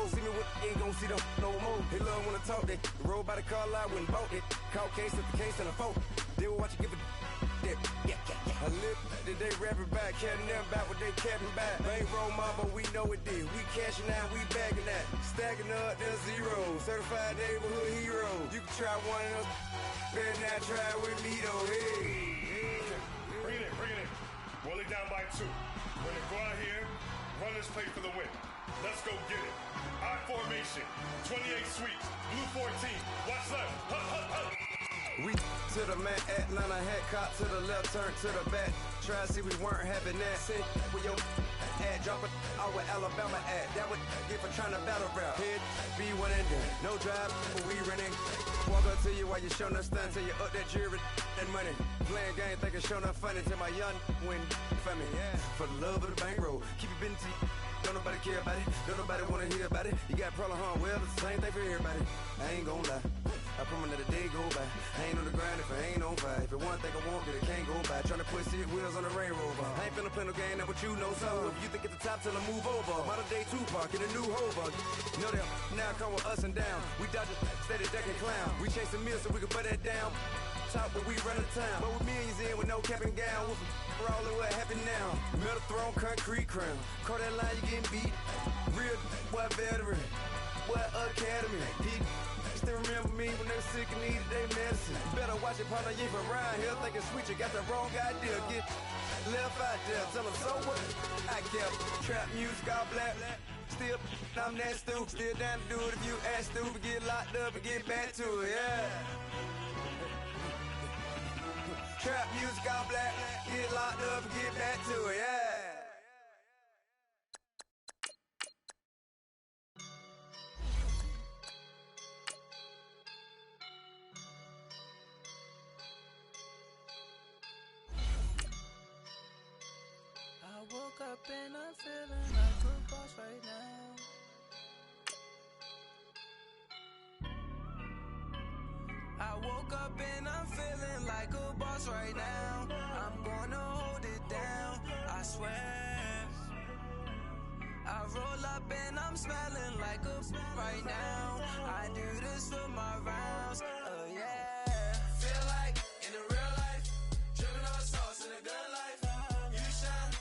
See me with ain't gon' see them no more. They love when I talk, they roll by the car lot when bought it. Caught case at the case and a phone. They will watch you give a that. I live that they rapping back, capping them back what they capping back. Bankroll mama, we know it did. We cashing out, we bagging that. Stacking up, there's zero. Certified neighborhood hero. You can try one of those, better not try with me though. Hey. Bring it in. Roll it down by 2. We're gonna go out here, run this play for the win. Let's go get it. I formation, 28 sweeps, blue 14. Watch left. Hut. We to the man, Atlanta hat caught to the left, turn to the back. Try to see we weren't having that. Sit with your ad, drop it out with Alabama ad. That would get for trying to battle rap. Head, be one and done. No drive, but we running. Walk up to you while you showing us stunts till you up that jury and money. Playing game, thinking showing up funny till my young win for me. Yeah. For the love of the bankroll, keep it busy. Don't nobody care about it. Don't nobody wanna hear about it. You got problem, huh? Well, it's the same thing for everybody. I ain't gon' lie. I promise that a day go by. I ain't on the grind if I ain't on fire. If it one thing I want, then it can't go by. Tryna put seat wheels on the Range Rover. I ain't finna play no game, that what you know. So if you think at the top, tell them move over. Modern day Tupac in a new hover. You know that now come with us and down. We dodge it, steady ducking clown. We chasing meals so we can put that down. Top, but we run the town. But with millions in with no cap and gown. We're all in what happened now. Metal throne, concrete crown. Call that line, you getting beat. Real, what veteran. What academy. He still remember me when they were sick and needed their medicine. Better watch it, partner, you from around here thinking sweet. You got the wrong idea. Get left out there. Tell them so what? I kept trap music all black. Still, I'm that stupid. Still down to do it if you ask stupid. Get locked up and get back to it, yeah. Trap music all black, get locked up and get back to it, yeah. I woke up and I'm feeling like a boss right now. I woke up and I'm feeling like a boss right now. I'm gonna hold it down, I swear. I roll up and I'm smelling like a right now. I do this for my rounds, oh yeah. Feel like in the real life, dripping on sauce in a good life. You shine,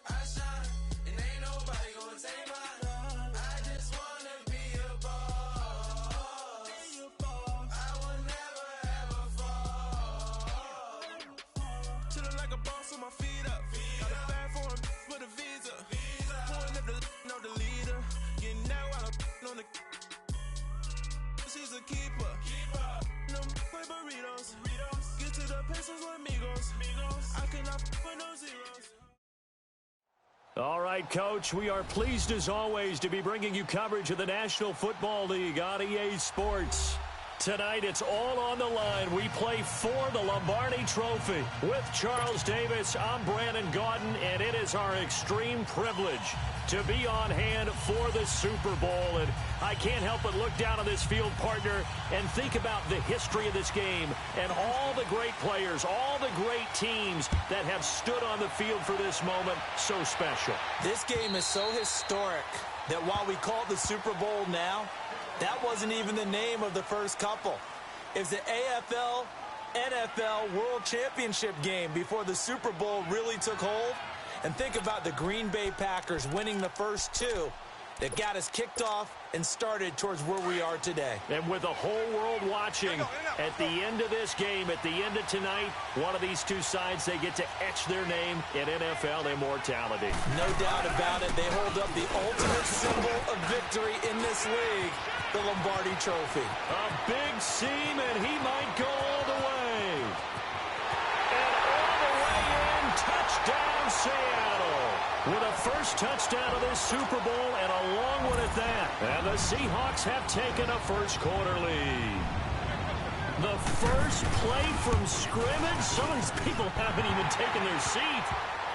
I shine, and ain't nobody gonna take mine. I just wanna be a boss. I will never ever fall. Chillin' like a boss with my feet up. Got a bag for him with a visa. Pulling up the know the leader. Getting that while I'm on the. She's a keeper. No play burritos. Get to the pesos with amigos. I cannot with no zeros. All right, Coach, we are pleased as always to be bringing you coverage of the National Football League on EA Sports. Tonight, it's all on the line. We play for the Lombardi Trophy. With Charles Davis, I'm Brandon Gaudin, and it is our extreme privilege to be on hand for the Super Bowl. And I can't help but look down on this field, partner, and think about the history of this game and all the great players, all the great teams that have stood on the field for this moment. So special. This game is so historic that while we call it the Super Bowl now, that wasn't even the name of the first couple. It's the AFL, NFL World Championship game before the Super Bowl really took hold. And think about the Green Bay Packers winning the first two that got us kicked off and started towards where we are today. And with the whole world watching, at the end of this game, at the end of tonight, one of these two sides, they get to etch their name in NFL immortality. No doubt about it. They hold up the ultimate symbol of victory in this league, the Lombardi Trophy. A big seam, and he might go all the way. And all the way in, touchdown Seattle. With a first touchdown of this Super Bowl and a long one at that. And the Seahawks have taken a first quarter lead. The first play from scrimmage. Some of these people haven't even taken their seat.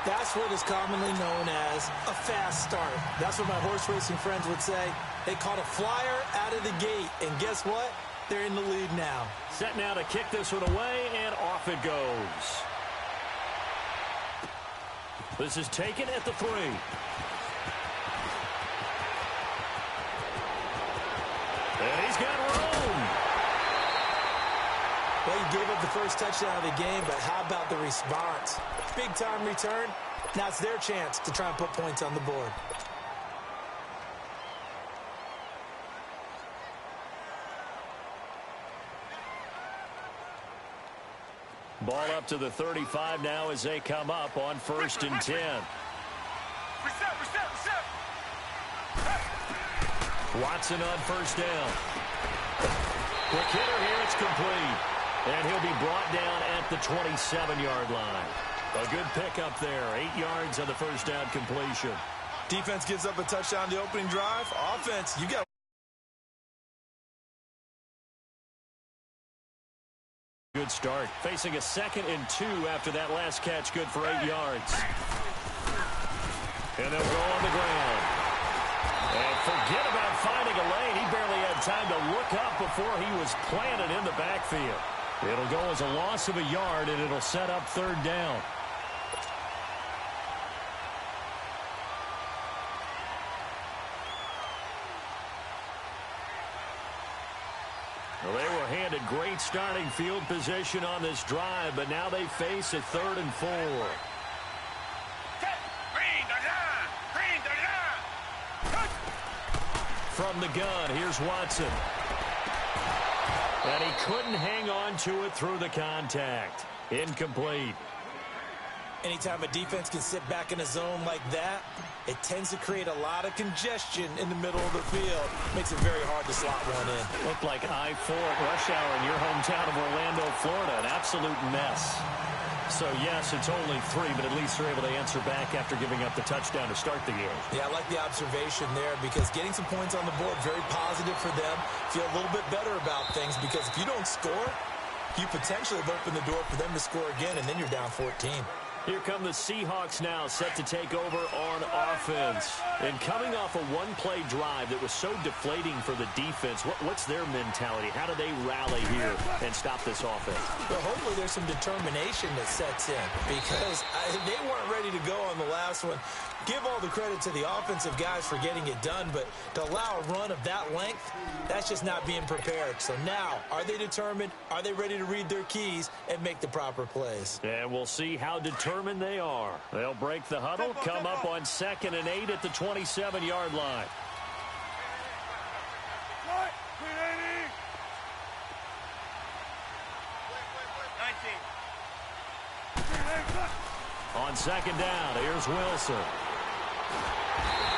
That's what is commonly known as a fast start. That's what my horse racing friends would say. They caught a flyer out of the gate, and guess what? They're in the lead now. Set now to kick this one away, and off it goes. This is taken at the 3. And he's got room. Well, he gave up the first touchdown of the game, but how about the response? Big-time return. Now it's their chance to try and put points on the board. Ball up to the 35 now as they come up on 1st and 10. Watson on 1st down. Quick hitter here, it's complete. And he'll be brought down at the 27-yard line. A good pickup there, 8 yards on the 1st down completion. Defense gives up a touchdown the opening drive. Offense, you got good start. Facing a 2nd and 2 after that last catch, good for 8 yards. And they'll go on the ground. And forget about finding a lane. He barely had time to look up before he was planted in the backfield. It'll go as a loss of a yard, and it'll set up 3rd down. Well, they were handed great starting field position on this drive, but now they face a 3rd and 4. From the gun, here's Watson. And he couldn't hang on to it through the contact. Incomplete. Anytime a defense can sit back in a zone like that, it tends to create a lot of congestion in the middle of the field. Makes it very hard to slot one in. Looked like I-4 at rush hour in your hometown of Orlando, Florida. An absolute mess. So, yes, it's only 3, but at least they're able to answer back after giving up the touchdown to start the game. Yeah, I like the observation there because getting some points on the board, very positive for them. Feel a little bit better about things because if you don't score, you potentially have opened the door for them to score again, and then you're down 14. Here come the Seahawks now, set to take over on offense. And coming off a one-play drive that was so deflating for the defense, what's their mentality? How do they rally here and stop this offense? Well, hopefully there's some determination that sets in because they weren't ready to go on the last one. Give all the credit to the offensive guys for getting it done, but to allow a run of that length, that's just not being prepared. So now, are they determined? Are they ready to read their keys and make the proper plays? And we'll see how determined they are. They'll break the huddle, come up on 2nd and 8 at the 27-yard line. On 2nd down, here's Wilson.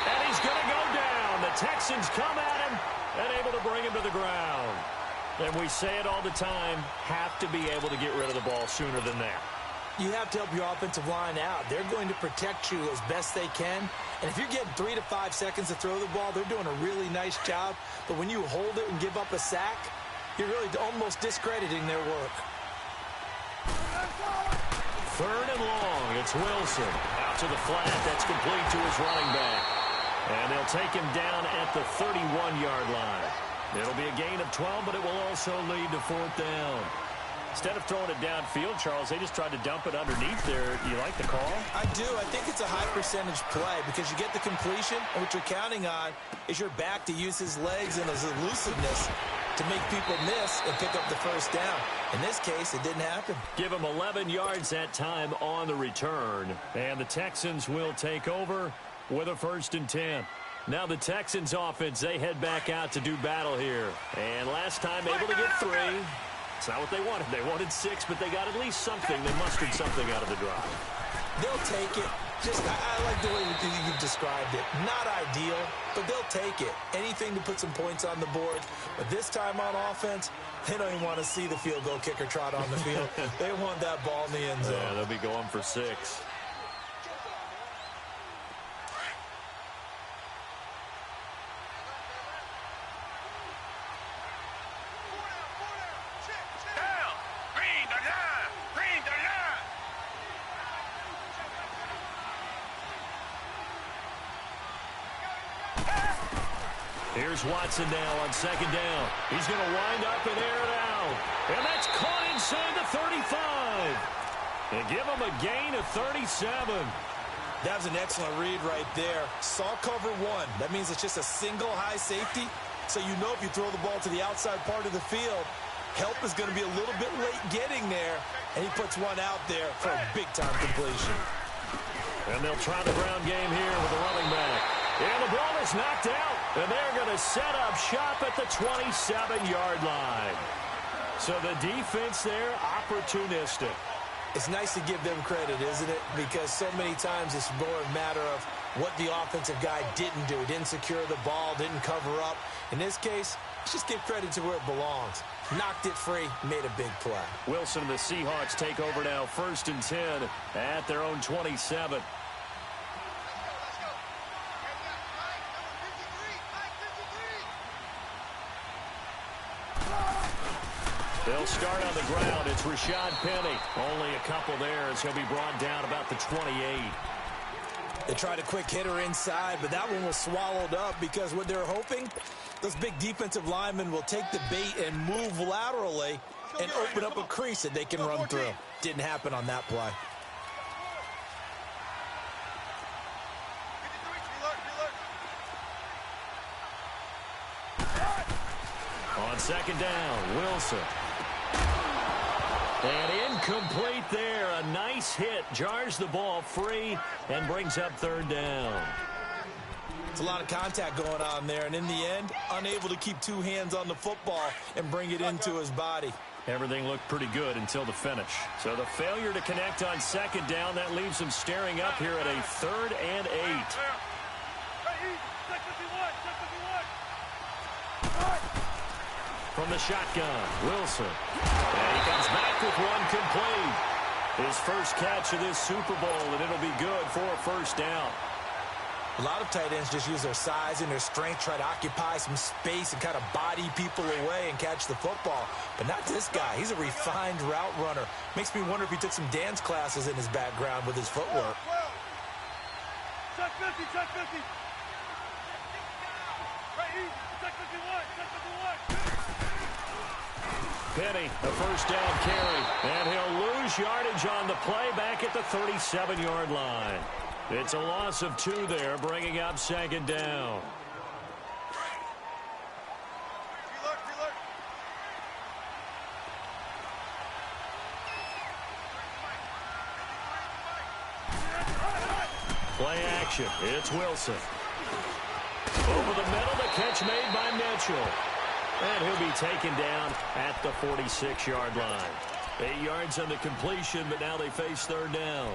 And he's going to go down. The Texans come at him and able to bring him to the ground. And we say it all the time, have to be able to get rid of the ball sooner than that. You have to help your offensive line out. They're going to protect you as best they can. And if you're getting 3 to 5 seconds to throw the ball, they're doing a really nice job. But when you hold it and give up a sack, you're really almost discrediting their work. 3rd and long. It's Wilson. Out to the flat. That's complete to his running back. And they'll take him down at the 31-yard line. It'll be a gain of 12, but it will also lead to 4th down. Instead of throwing it downfield, Charles, they just tried to dump it underneath there. You like the call? I do. I think it's a high percentage play because you get the completion, and what you're counting on is your back to use his legs and his elusiveness to make people miss and pick up the 1st down. In this case, it didn't happen. Give him 11 yards that time on the return. And the Texans will take over with a 1st and 10. Now the Texans offense, they head back out to do battle here. And last time able to get 3. It's not what they wanted. They wanted 6, but they got at least something. They mustered something out of the drive. They'll take it. I like the way you've described it. Not ideal, but they'll take it. Anything to put some points on the board. But this time on offense, they don't even want to see the field goal kicker trot on the field. They want that ball in the end zone. Yeah, they'll be going for 6. Here's Watson now on 2nd down. He's going to wind up and air it out. And that's caught inside the 35. And give him a gain of 37. That was an excellent read right there. Saw cover one. That means it's just a single high safety. So you know if you throw the ball to the outside part of the field, help is going to be a little bit late getting there. And he puts one out there for a big-time completion. And they'll try the ground game here with the running back. And the ball is knocked out. And they're going to set up shop at the 27-yard line. So the defense there, opportunistic. It's nice to give them credit, isn't it? Because so many times it's more a matter of what the offensive guy didn't do. Didn't secure the ball, didn't cover up. In this case, let's just give credit to where it belongs. Knocked it free, made a big play. Wilson and the Seahawks take over now, 1st and 10 at their own 27. They'll start on the ground. It's Rashad Penny. Only a couple there as he'll be brought down about the 28. They tried a quick hitter inside, but that one was swallowed up because what they're hoping, those big defensive linemen will take the bait and move laterally and open up a crease that they can run through. Didn't happen on that play. On 2nd down, Wilson. And incomplete there. A nice hit. Jars the ball free and brings up 3rd down. It's a lot of contact going on there. And in the end, unable to keep two hands on the football and bring it into his body. Everything looked pretty good until the finish. So the failure to connect on 2nd down, that leaves them staring up here at a 3rd and 8. From the shotgun, Wilson. And he comes back with one complete. His first catch of this Super Bowl, and it'll be good for a 1st down. A lot of tight ends just use their size and their strength, try to occupy some space and kind of body people away and catch the football. But not this guy. He's a refined route runner. Makes me wonder if he took some dance classes in his background with his footwork. Check 50, check 50. Right here, check 51, check 51. Penny, a 1st down carry. And he'll lose yardage on the play back at the 37-yard line. It's a loss of 2 there, bringing up 2nd down. Play action. It's Wilson. Over the middle, the catch made by Mitchell. And he'll be taken down at the 46-yard line. 8 yards on the completion, but now they face 3rd down.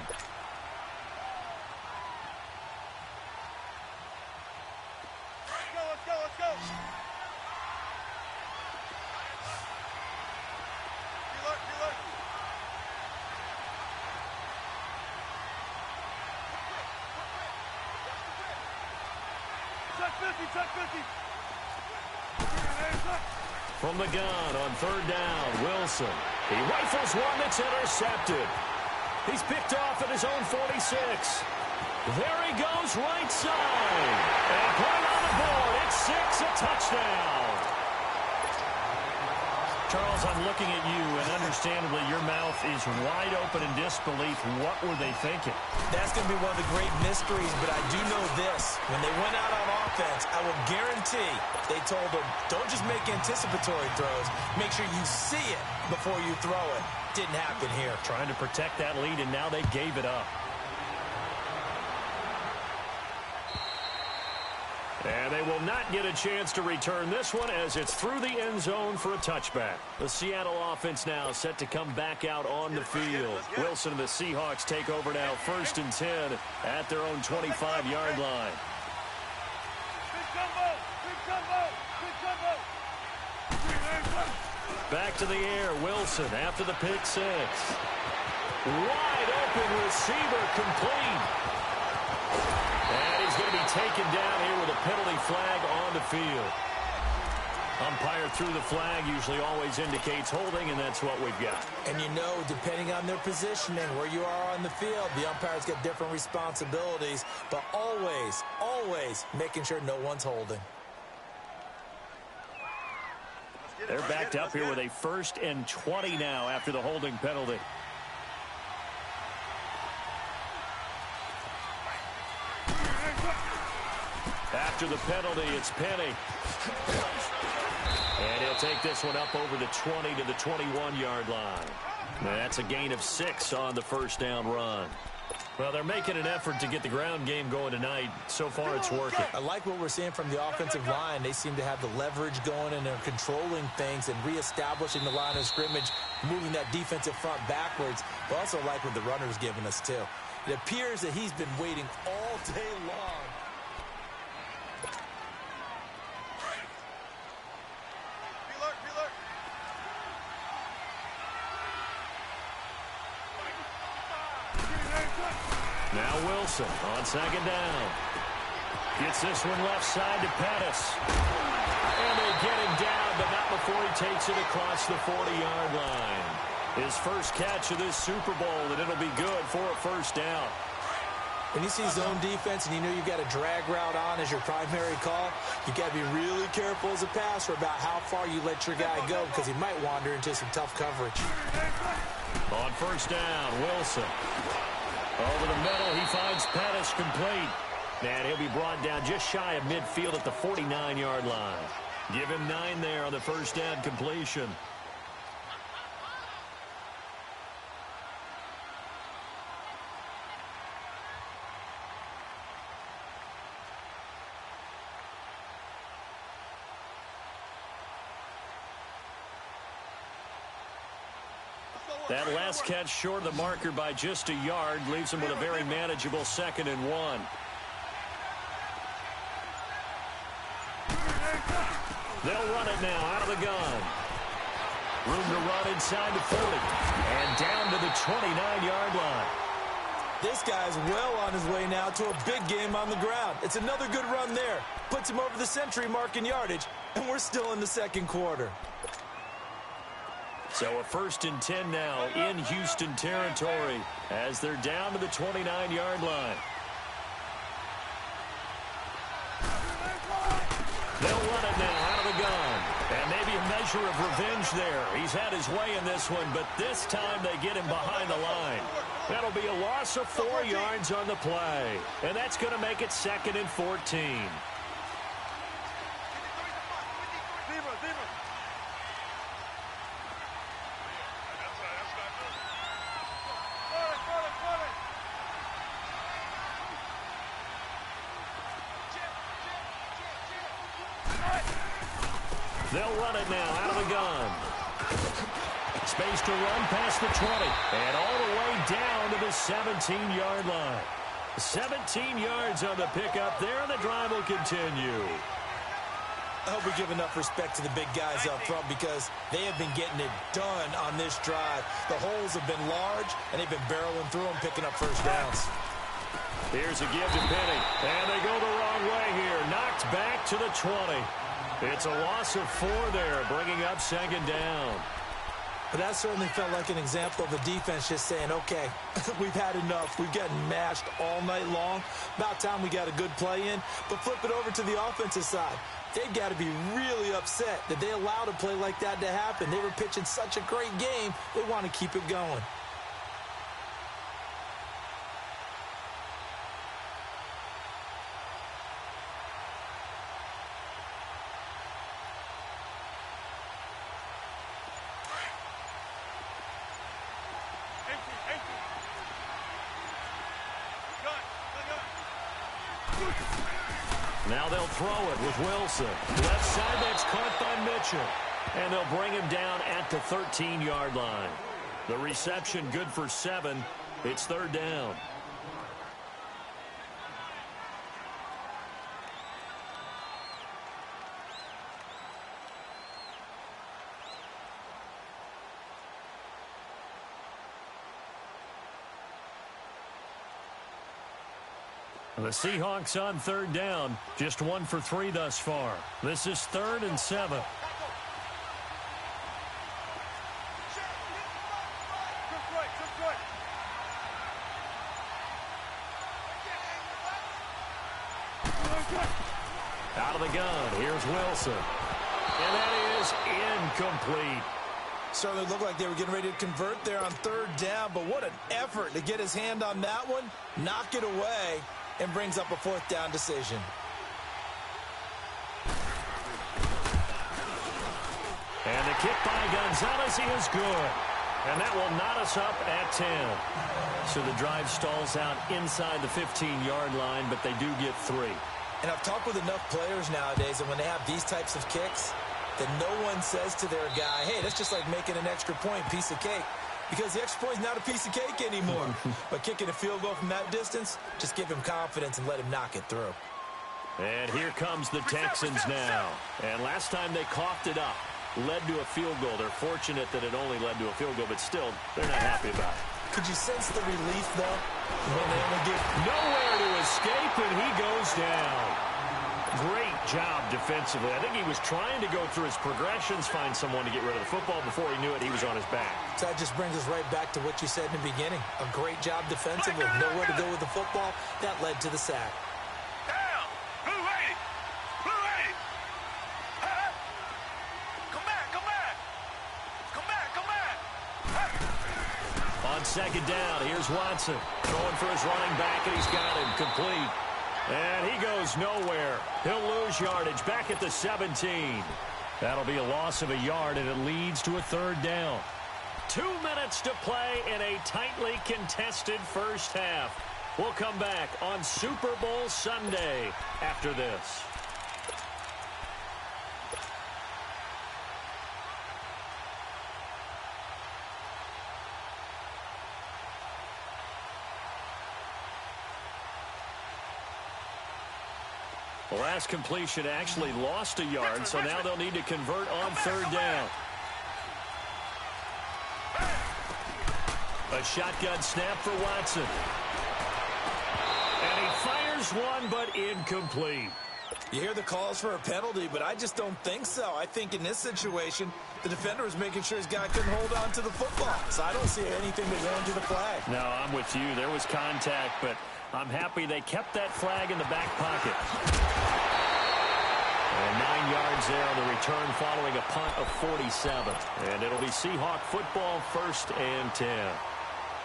Let's go. Check 50. From the gun on 3rd down, Wilson. He rifles one that's intercepted. He's picked off at his own 46. There he goes, right side. And put on the board. It's 6, a touchdown. Charles, I'm looking at you, and understandably, your mouth is wide open in disbelief. What were they thinking? That's going to be one of the great mysteries, but I do know this. When they went out on offense, I will guarantee they told them, don't just make anticipatory throws. Make sure you see it before you throw it. Didn't happen here. Trying to protect that lead, and now they gave it up. And they will not get a chance to return this one as it's through the end zone for a touchback. The Seattle offense now set to come back out on the field. Wilson and the Seahawks take over now, 1st and 10 at their own 25-yard line. Back to the air, Wilson after the pick 6. Wide open receiver, complete. And he's going to be taken down here with a penalty flag on the field. Umpire threw the flag, usually always indicates holding, and that's what we've got. And you know, depending on their positioning, where you are on the field, the umpires get different responsibilities, but always making sure no one's holding. They're backed up here with a 1st and 20 now after the holding penalty. after the penalty, it's Penny. And he'll take this one up over the 20 to the 21-yard line. That's a gain of 6 on the first down run. Well, they're making an effort to get the ground game going tonight. So far, it's working. I like what we're seeing from the offensive line. They seem to have the leverage going, and they're controlling things and reestablishing the line of scrimmage, moving that defensive front backwards. But also like what the runner's giving us, too. It appears that he's been waiting all day long. Now Wilson on second down. Gets this one left side to Pettis. And they get him down, but not before he takes it across the 40-yard line. His first catch of this Super Bowl, and it'll be good for a first down. When you see zone defense and you know you've got a drag route on as your primary call, you got to be really careful as a passer about how far you let your guy go because he might wander into some tough coverage. On first down, Wilson. Over the middle, he finds Pettis complete. And he'll be brought down just shy of midfield at the 49-yard line. Give him 9 there on the first down completion. That last catch short of the marker by just a yard leaves him with a very manageable 2nd and 1. They'll run it now out of the gun. Room to run inside the 40 and down to the 29-yard line. This guy's well on his way now to a big game on the ground. It's another good run there. Puts him over the century mark in yardage, and we're still in the second quarter. So a 1st and 10 now in Houston territory as they're down to the 29-yard line. They'll run it now out of the gun. And maybe a measure of revenge there. He's had his way in this one, but this time they get him behind the line. That'll be a loss of 4 yards on the play. And that's going to make it 2nd and 14. They'll run it now out of the gun. Space to run past the 20. And all the way down to the 17-yard line. 17 yards on the pickup there, and the drive will continue. I hope we give enough respect to the big guys up front because they have been getting it done on this drive. The holes have been large, and they've been barreling through them, picking up first downs. Here's a give to Penny. And they go the wrong way here. Knocked back to the 20. It's a loss of 4 there, bringing up 2nd down. But that certainly felt like an example of the defense just saying, okay, we've had enough. We've gotten mashed all night long. About time we got a good play in. But flip it over to the offensive side. They've got to be really upset that they allowed a play like that to happen. They were pitching such a great game, they want to keep it going. Now they'll throw it with Wilson. Left side, that's caught by Mitchell. And they'll bring him down at the 13-yard line. The reception good for 7. It's 3rd down. The Seahawks on 3rd down. Just 1 for 3 thus far. This is 3rd and 7. Out of the gun. Here's Wilson. And that is incomplete. Certainly looked like they were getting ready to convert there on 3rd down, but what an effort to get his hand on that one, knock it away, and brings up a 4th down decision. kick by Gonzalez. He is good. And that will knot us up at 10. So the drive stalls out inside the 15-yard line, but they do get 3. And I've talked with enough players nowadays that when they have these types of kicks, that no one says to their guy, hey, that's just like making an extra point, piece of cake. Because the extra point is not a piece of cake anymore. But kicking a field goal from that distance, just give him confidence and let him knock it through. And here comes the Texans now. And last time they coughed it up, led to a field goal. They're fortunate that it only led to a field goal, but still, they're not happy about it. Could you sense the relief, though, when they only get nowhere to escape, and he goes down. Great job defensively. I think he was trying to go through his progressions, find someone to get rid of the football. Before he knew it, he was on his back. So that just brings us right back to what you said in the beginning. A great job defensively. Nowhere to go with the football. That led to the sack. On second down, here's Watson throwing for his running back, and he's got him complete. And he goes nowhere. He'll lose yardage back at the 17. That'll be a loss of a yard, and it leads to a third down. 2 minutes to play in a tightly contested first half. We'll come back on Super Bowl Sunday after this. The last completion actually lost a yard, so now they'll need to convert on third down. A shotgun snap for Watson. And he fires one, but incomplete. You hear the calls for a penalty, but I just don't think so. I think in this situation, the defender was making sure his guy couldn't hold on to the football. So I don't see anything that warranted a flag. No, I'm with you. There was contact, but I'm happy they kept that flag in the back pocket. And 9 yards there on the return following a punt of 47. And it'll be Seahawk football, 1st and 10.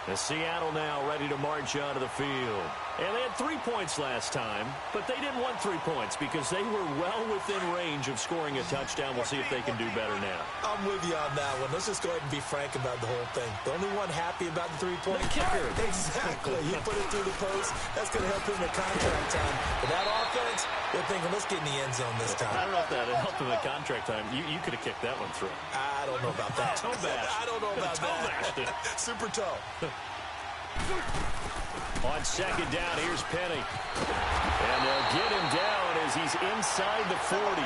The Seattle now ready to march onto the field. And they had 3 points last time, but they didn't want 3 points because they were well within range of scoring a touchdown. We'll see if they can do better now. I'm with you on that one. Let's just go ahead and be frank about the whole thing. The only one happy about the three-point kicker. Exactly. You put it through the post. That's going to help him at contract time. But that offense, they're thinking, let's get in the end zone this time. I don't know if that helped him at contract time. You could have kicked that one through. I don't know about that. Toe bash. I don't know about that. Super toe. On second down, here's Penny. And they'll get him down as he's inside the 40.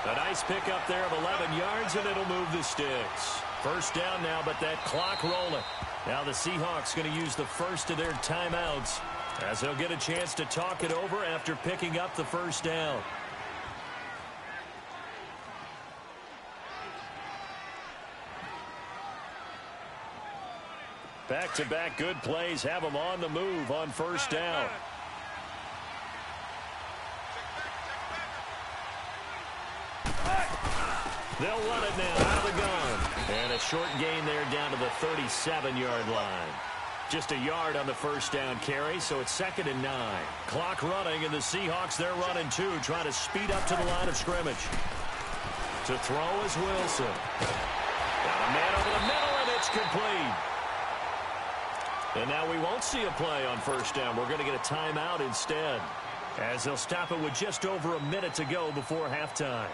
A nice pickup there of 11 yards, and it'll move the sticks. First down now, but that clock rolling. Now the Seahawks going to use the first of their timeouts as they'll get a chance to talk it over after picking up the first down. Back-to-back good plays have them on the move on first down. They'll run it now out of the gun. And a short gain there down to the 37-yard line. Just a yard on the first down carry, so it's 2nd and 9. Clock running, and the Seahawks, they're running too, trying to speed up to the line of scrimmage. To throw is Wilson. Got a man over the middle, and it's complete. And now we won't see a play on first down. We're going to get a timeout instead, as they'll stop it with just over a minute to go before halftime.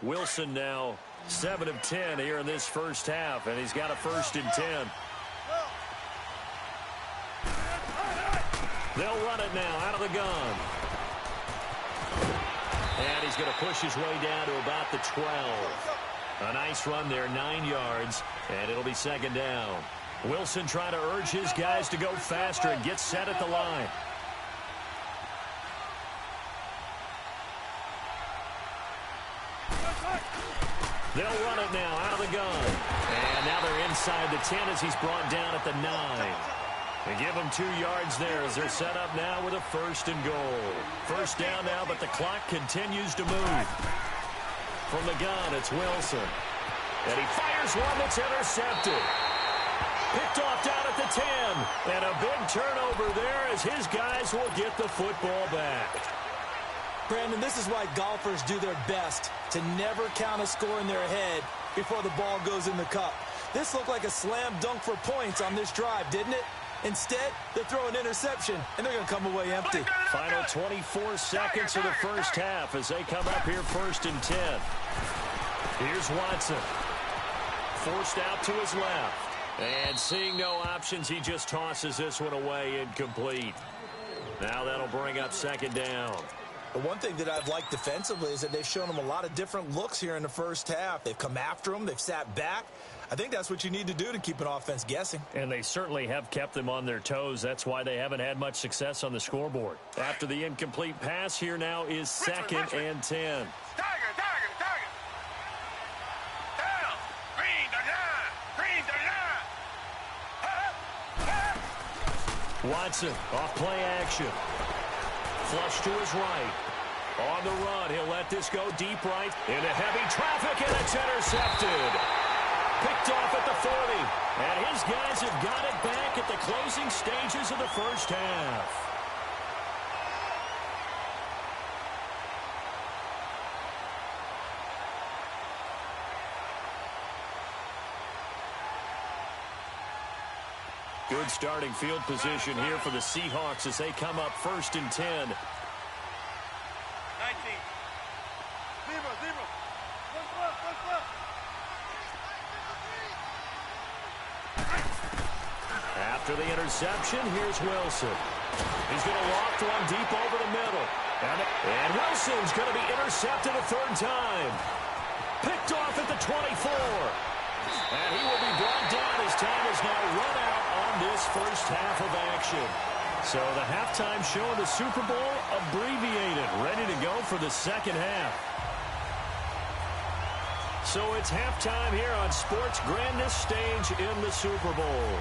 Wilson now 7 of 10 here in this first half, and he's got a 1st and 10. They'll run it now out of the gun. And he's going to push his way down to about the 12. A nice run there, 9 yards, and it'll be 2nd down. Wilson trying to urge his guys to go faster and get set at the line. They'll run it now out of the gun. And now they're inside the 10 as he's brought down at the 9. They give them 2 yards there as they're set up now with a 1st and goal. First down now, but the clock continues to move. From the gun, it's Wilson. And he fires one that's intercepted. Picked off down at the 10. And a big turnover there as his guys will get the football back. Brandon, this is why golfers do their best to never count a score in their head before the ball goes in the cup. This looked like a slam dunk for points on this drive, didn't it? Instead, they throw an interception, and they're going to come away empty. Final 24 seconds of the first half as they come up here 1st and 10. Here's Watson. Forced out to his left. And seeing no options, he just tosses this one away incomplete. Now that'll bring up 2nd down. The one thing that I've liked defensively is that they've shown them a lot of different looks here in the first half. They've come after them. They've sat back. I think that's what you need to do to keep an offense guessing. And they certainly have kept them on their toes. That's why they haven't had much success on the scoreboard. After the incomplete pass, here now is 2nd and 10. Tiger. Down. Green the line. Watson off play action. Flush to his right. On the run, he'll let this go deep right into heavy traffic, and it's intercepted. Picked off at the 40. And his guys have got it back at the closing stages of the first half. Good starting field position here for the Seahawks as they come up 1st and 10. 19. 0. After the interception, here's Wilson. He's going to loft one deep over the middle. And Wilson's going to be intercepted a 3rd time. Picked off at the 24. And he will be brought down as time is now run out on this first half of action. So the halftime show of the Super Bowl abbreviated, ready to go for the second half. So it's halftime here on sports' grandest stage in the Super Bowl.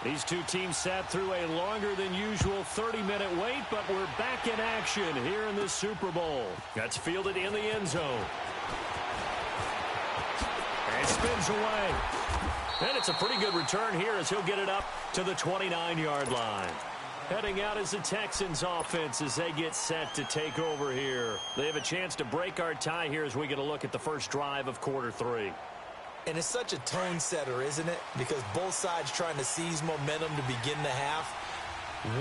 These two teams sat through a longer than usual 30-minute wait, but we're back in action here in the Super Bowl. That's fielded in the end zone. And spins away. And it's a pretty good return here as he'll get it up to the 29-yard line. Heading out is the Texans offense as they get set to take over here. They have a chance to break our tie here as we get a look at the first drive of quarter 3. And it's such a tone setter, isn't it? Because both sides trying to seize momentum to begin the half.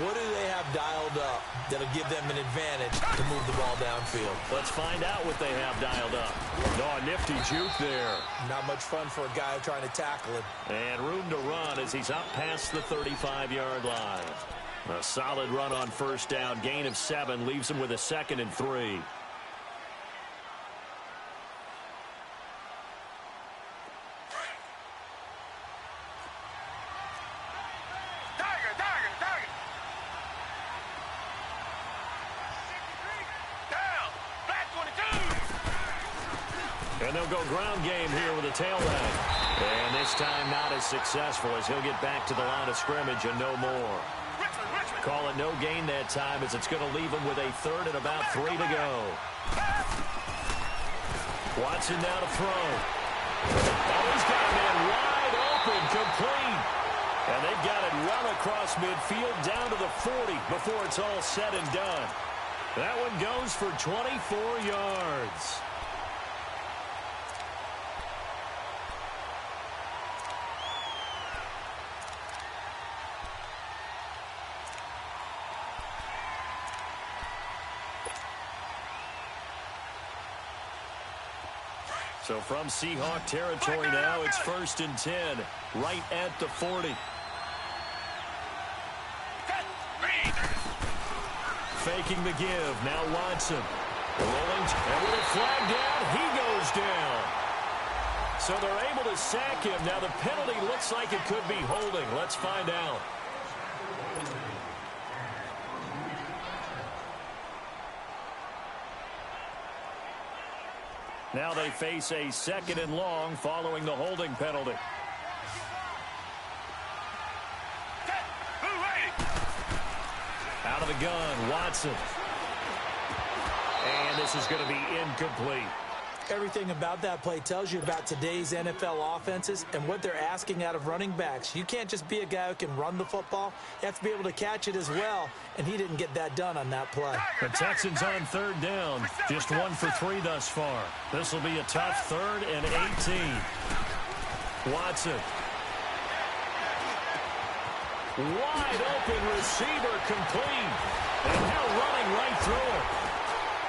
What do they have dialed up that'll give them an advantage to move the ball downfield? Let's find out what they have dialed up. Oh, a nifty juke there. Not much fun for a guy trying to tackle him. And room to run as he's up past the 35-yard line. A solid run on first down. Gain of 7 leaves him with a 2nd and 3. And they'll go ground game here with a tailback. And this time not as successful as he'll get back to the line of scrimmage and no more. Call it no gain that time as it's going to leave him with a 3rd and about 3 to go. Watson now to throw. Oh, he's got a man wide open, complete. And they've got it well across midfield down to the 40 before it's all said and done. That one goes for 24 yards. So from Seahawk territory now, it's 1st and 10, right at the 40. faking the give. Now Watson. Rolling, and with a flag down, he goes down. So they're able to sack him. Now the penalty looks like it could be holding. Let's find out. Now they face a 2nd and long following the holding penalty. Out of the gun, Watson. And this is going to be incomplete. Everything about that play tells you about today's NFL offenses and what they're asking out of running backs. You can't just be a guy who can run the football. You have to be able to catch it as well, and he didn't get that done on that play. The Texans on 3rd down. Just 1 for 3 thus far. This will be a tough 3rd and 18. Watson. Wide open receiver complete. And now running right through it.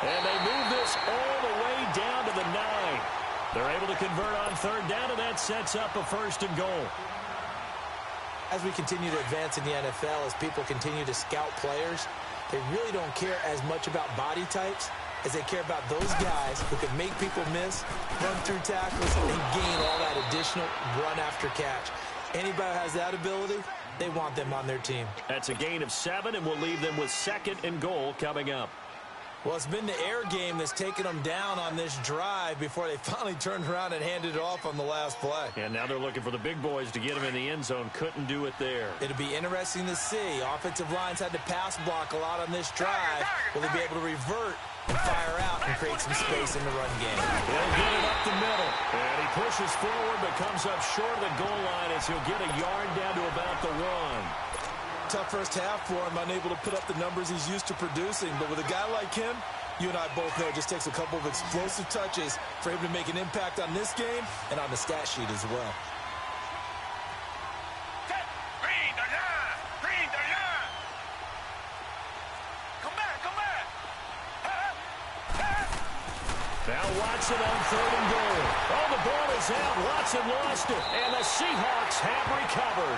And they move this all the way down to the 9. They're able to convert on 3rd down, and that sets up a 1st and goal. As we continue to advance in the NFL, as people continue to scout players, they really don't care as much about body types as they care about those guys who can make people miss, run through tackles, and gain all that additional run after catch. Anybody who has that ability, they want them on their team. That's a gain of 7, and we'll leave them with 2nd and goal coming up. Well, it's been the air game that's taken them down on this drive before they finally turned around and handed it off on the last play. And now they're looking for the big boys to get them in the end zone. Couldn't do it there. It'll be interesting to see. Offensive lines had to pass block a lot on this drive. Will they be able to revert and fire out and create some space in the run game? He'll get it up the middle. And he pushes forward but comes up short of the goal line as he'll get a yard down to about the 1. Tough first half for him, unable to put up the numbers he's used to producing. But with a guy like him, you and I both know it just takes a couple of explosive touches for him to make an impact on this game and on the stat sheet as well. Green the line! Green the line! Come back! Come back! Now Watson on 3rd and goal. Oh, the ball is out. Watson lost it. And the Seahawks have recovered.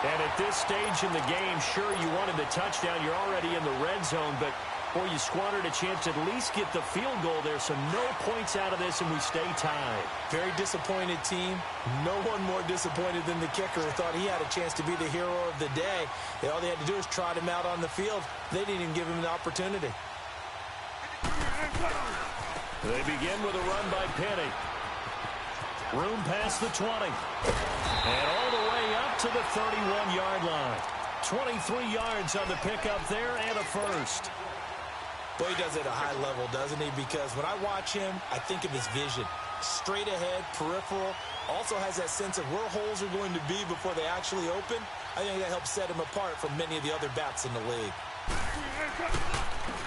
And at this stage in the game, sure, you wanted the touchdown. You're already in the red zone, but, boy, you squandered a chance to at least get the field goal there, so no points out of this, and we stay tied. Very disappointed team. No one more disappointed than the kicker who thought he had a chance to be the hero of the day. All they had to do was trot him out on the field. They didn't even give him the opportunity. They begin with a run by Penny. Room past the 20. And all the way up to the 31-yard line. 23 yards on the pickup there and a 1st. Well, he does it at a high level, doesn't he? Because when I watch him, I think of his vision. Straight ahead, peripheral. Also has that sense of where holes are going to be before they actually open. I think that helps set him apart from many of the other backs in the league.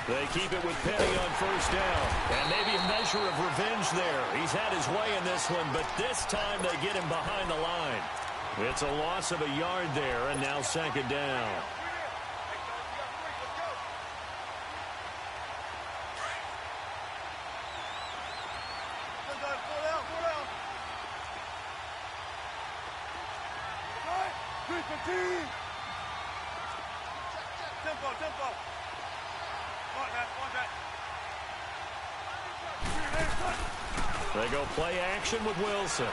They keep it with Penny on 1st down. And maybe a measure of revenge there. He's had his way in this one, but this time they get him behind the line. It's a loss of a yard there, and now 2nd down. They go play action with Wilson.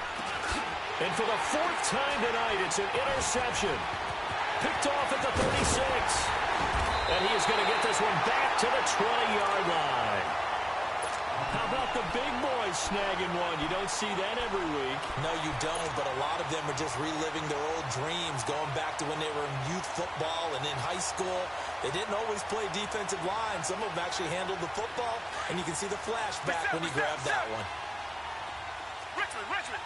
And for the 4th time tonight, it's an interception. Picked off at the 36. And he is going to get this one back to the 20-yard line. How about the big boys snagging one? You don't see that every week. No, you don't, but a lot of them are just reliving their old dreams, going back to when they were in youth football and in high school. They didn't always play defensive line. Some of them actually handled the football, and you can see the flashback when he grabbed that one. Richmond!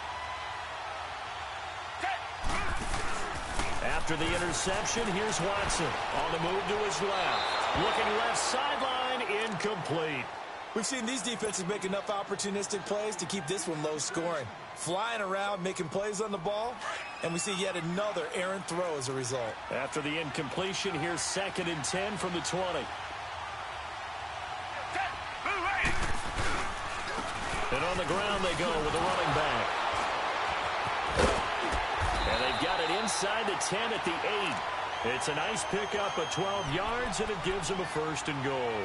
After the interception, here's Watson on the move to his left. Looking left sideline, incomplete. We've seen these defenses make enough opportunistic plays to keep this one low scoring. Flying around, making plays on the ball, and we see yet another errant throw as a result. After the incompletion, here's 2nd and 10 from the 20. And on the ground they go with the running back. And they've got it inside the 10 at the 8. It's a nice pickup of 12 yards, and it gives him a 1st and goal.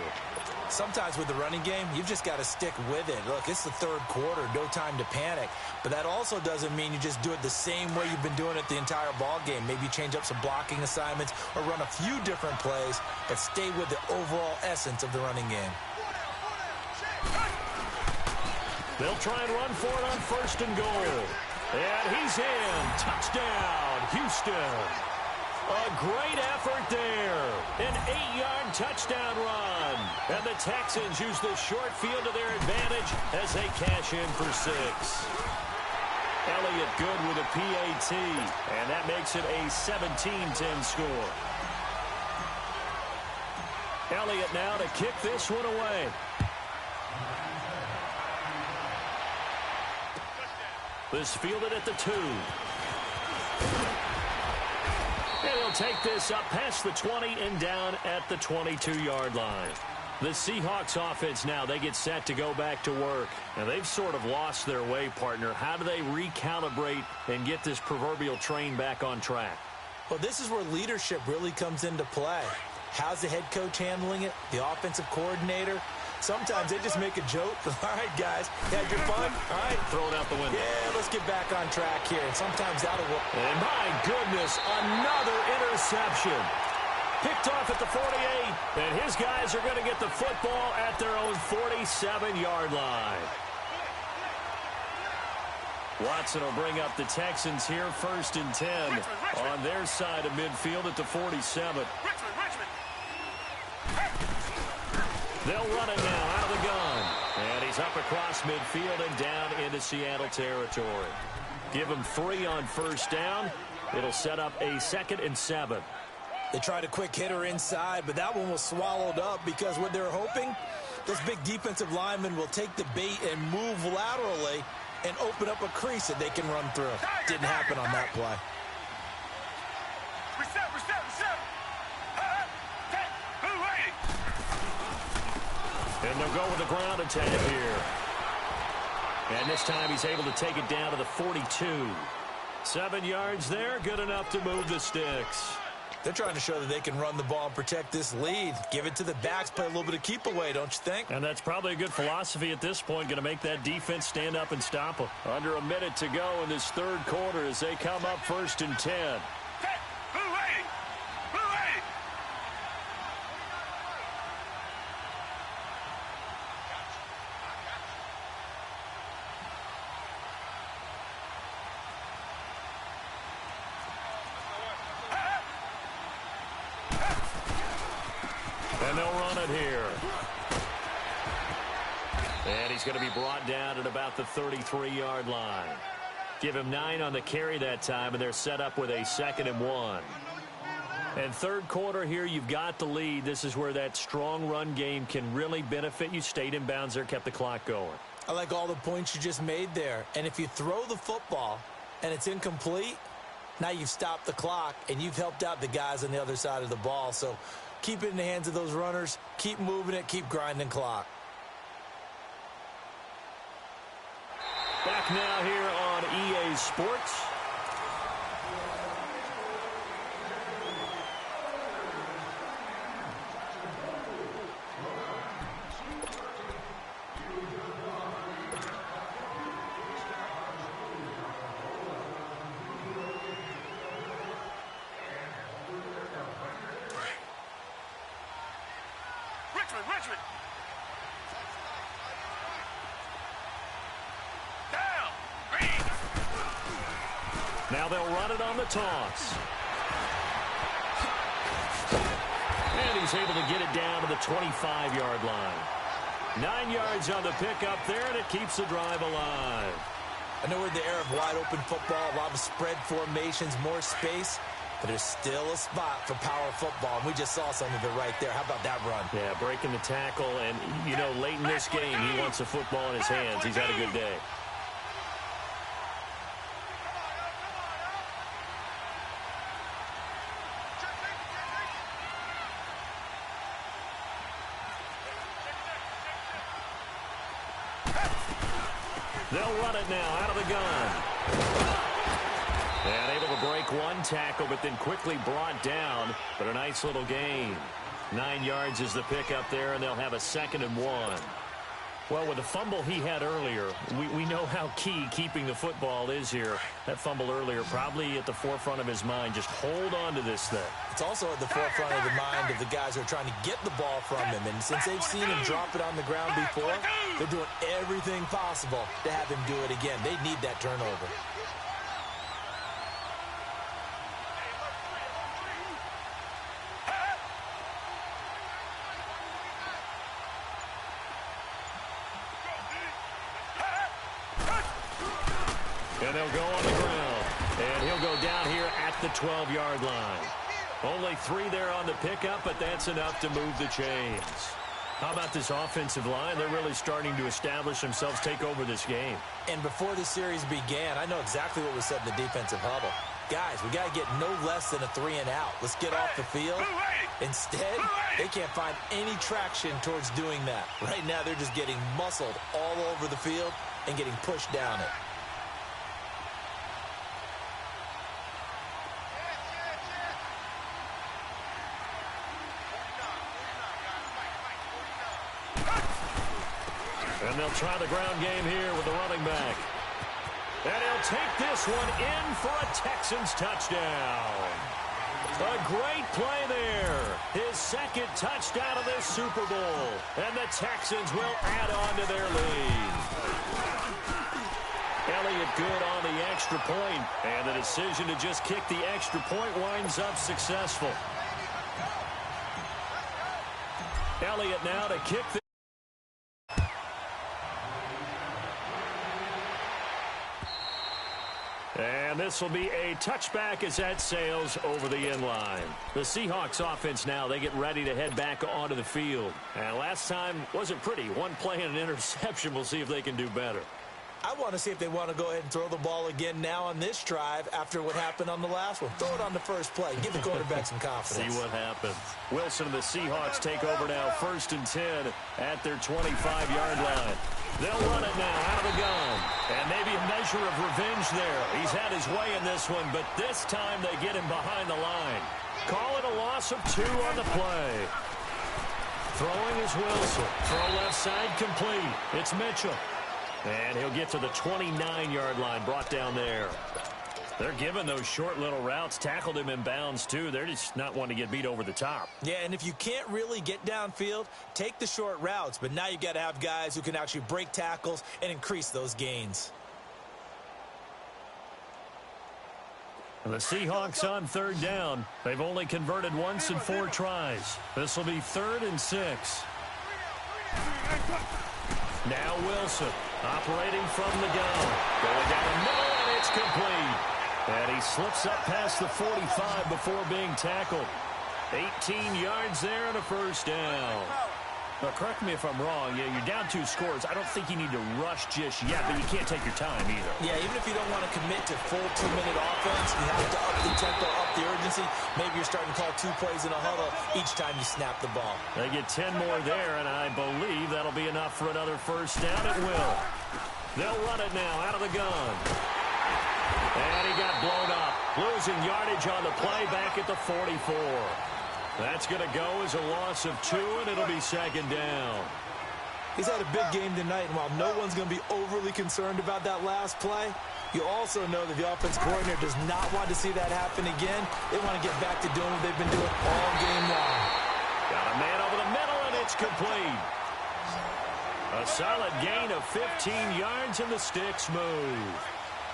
Sometimes with the running game, you've just got to stick with it. Look, it's the third quarter, no time to panic. But that also doesn't mean you just do it the same way you've been doing it the entire ball game. Maybe change up some blocking assignments or run a few different plays, but stay with the overall essence of the running game. They'll try and run for it on 1st and goal. And he's in. Touchdown, Houston. A great effort there. An 8-yard touchdown run. And the Texans use the short field to their advantage as they cash in for 6. Elliott good with a PAT. And that makes it a 17-10 score. Elliott now to kick this one away. This fielded at the 2. And he'll take this up past the 20 and down at the 22-yard line. The Seahawks offense now, they get set to go back to work. And they've sort of lost their way, partner. How do they recalibrate and get this proverbial train back on track? Well, this is where leadership really comes into play. How's the head coach handling it? The offensive coordinator? Sometimes they just make a joke. All right, guys, had your fun? All right. Throw it out the window. Yeah, let's get back on track here. And sometimes that'll work. And my goodness, another interception. Picked off at the 48. And his guys are going to get the football at their own 47-yard line. Watson will bring up the Texans here, 1st and 10 on their side of midfield at the 47. They'll run it now out of the gun. And he's up across midfield and down into Seattle territory. Give him 3 on 1st down. It'll set up a 2nd and 7. They tried a quick hitter inside, but that one was swallowed up because what they're hoping, those big defensive linemen will take the bait and move laterally and open up a crease that they can run through. Didn't happen on that play. And they'll go with the ground attack here. And this time he's able to take it down to the 42. 7 yards there, good enough to move the sticks. They're trying to show that they can run the ball and protect this lead. Give it to the backs, play a little bit of keep away, don't you think? And that's probably a good philosophy at this point, going to make that defense stand up and stop them. Under a minute to go in this third quarter as they come up 1st and 10. And they'll run it here. And he's going to be brought down at about the 33-yard line. Give him 9 on the carry that time, and they're set up with a 2nd and 1. And third quarter here, you've got the lead. This is where that strong run game can really benefit you. Stayed in bounds there, kept the clock going. I like all the points you just made there. And if you throw the football and it's incomplete, now you've stopped the clock and you've helped out the guys on the other side of the ball. So keep it in the hands of those runners. Keep moving it. Keep grinding clock. Back now here on EA Sports. Richmond. Now they'll run it on the toss. And he's able to get it down to the 25-yard line. 9 yards on the pickup there, and it keeps the drive alive. I know we're in the era of wide-open football, a lot of spread formations, more space, but there's still a spot for power football, and we just saw some of it right there. How about that run? Yeah, breaking the tackle, and, you know, late in this game, he wants the football in his hands. He's had a good day. They'll run it now out of the gun. And able to break one tackle, but then quickly brought down. But a nice little gain. 9 yards is the pickup there, and they'll have a 2nd and 1. Well, with the fumble he had earlier, we know how key keeping the football is here. That fumble earlier probably at the forefront of his mind. Just hold on to this thing. It's also at the forefront of the mind of the guys who are trying to get the ball from him. And since they've seen him drop it on the ground before, they're doing everything possible to have him do it again. They need that turnover. And they'll go on the ground. And he'll go down here at the 12-yard line. Only 3 there on the pickup, but that's enough to move the chains. How about this offensive line? They're really starting to establish themselves, take over this game. And before the series began, I know exactly what was said in the defensive huddle. Guys, we got to get no less than a 3 and out. Let's get off the field. Instead, they can't find any traction towards doing that. Right now, they're just getting muscled all over the field and getting pushed down it. And they'll try the ground game here with the running back. And he'll take this one in for a Texans touchdown. A great play there. His 2nd touchdown of this Super Bowl. And the Texans will add on to their lead. Elliott good on the extra point. And the decision to just kick the extra point winds up successful. Elliott now to kick the... And this will be a touchback as that sails over the inline. The Seahawks offense now, they get ready to head back onto the field. And last time wasn't pretty. One play and an interception. We'll see if they can do better. I want to see if they want to go ahead and throw the ball again now on this drive after what happened on the last one. Throw it on the first play. Give the quarterback some confidence. See what happens. Wilson and the Seahawks take over now, 1st and 10 at their 25-yard line. They'll run it now out of the gun. And maybe a measure of revenge there. He's had his way in this one, but this time they get him behind the line. Call it a loss of 2 on the play. Throwing is Wilson. Throw left side complete. It's Mitchell. And he'll get to the 29-yard line, brought down there. They're giving those short little routes, tackled him in bounds, too. They're just not wanting to get beat over the top. Yeah, and if you can't really get downfield, take the short routes. But now you've got to have guys who can actually break tackles and increase those gains. And the Seahawks on 3rd down. They've only converted once in 4 tries. This will be 3rd and 6. Now Wilson operating from the gun. Going down the middle, and it's complete. And he slips up past the 45 before being tackled. 18 yards there and a 1st down. Now, correct me if I'm wrong. Yeah, you're down 2 scores. I don't think you need to rush just yet, but you can't take your time either. Yeah, even if you don't want to commit to full 2-minute offense, you have to up the tempo, up the urgency. Maybe you're starting to call 2 plays in a huddle each time you snap the ball. They get 10 more there, and I believe that'll be enough for another 1st down. It will. They'll run it now out of the gun. And he got blown up. Losing yardage on the play back at the 44. That's going to go as a loss of 2, and it'll be 2nd down. He's had a big game tonight, and while no one's going to be overly concerned about that last play, you also know that the offense coordinator does not want to see that happen again. They want to get back to doing what they've been doing all game long. Got a man over the middle, and it's complete. A solid gain of 15 yards, and the sticks move.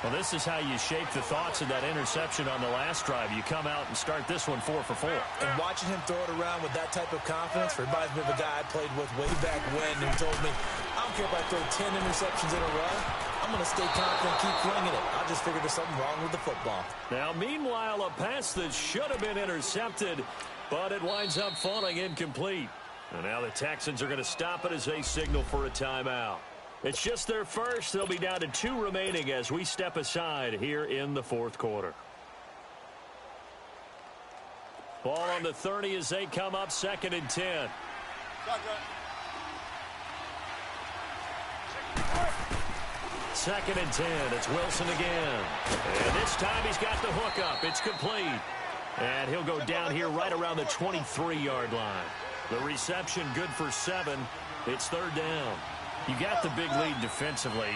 Well, this is how you shape the thoughts of that interception on the last drive. You come out and start this one 4 for 4. And watching him throw it around with that type of confidence reminds me of a guy I played with way back when who told me, I don't care if I throw 10 interceptions in a row. I'm going to stay confident, keep flinging it. I just figured there's something wrong with the football. Now, meanwhile, a pass that should have been intercepted, but it winds up falling incomplete. And now the Texans are going to stop it as they signal for a timeout. It's just their first. They'll be down to 2 remaining as we step aside here in the 4th quarter. Ball on the 30 as they come up, 2nd and 10. 2nd and 10. It's Wilson again. And this time he's got the hook up. It's complete. And he'll go down here right around the 23-yard line. The reception good for 7. It's 3rd down. You got the big lead defensively.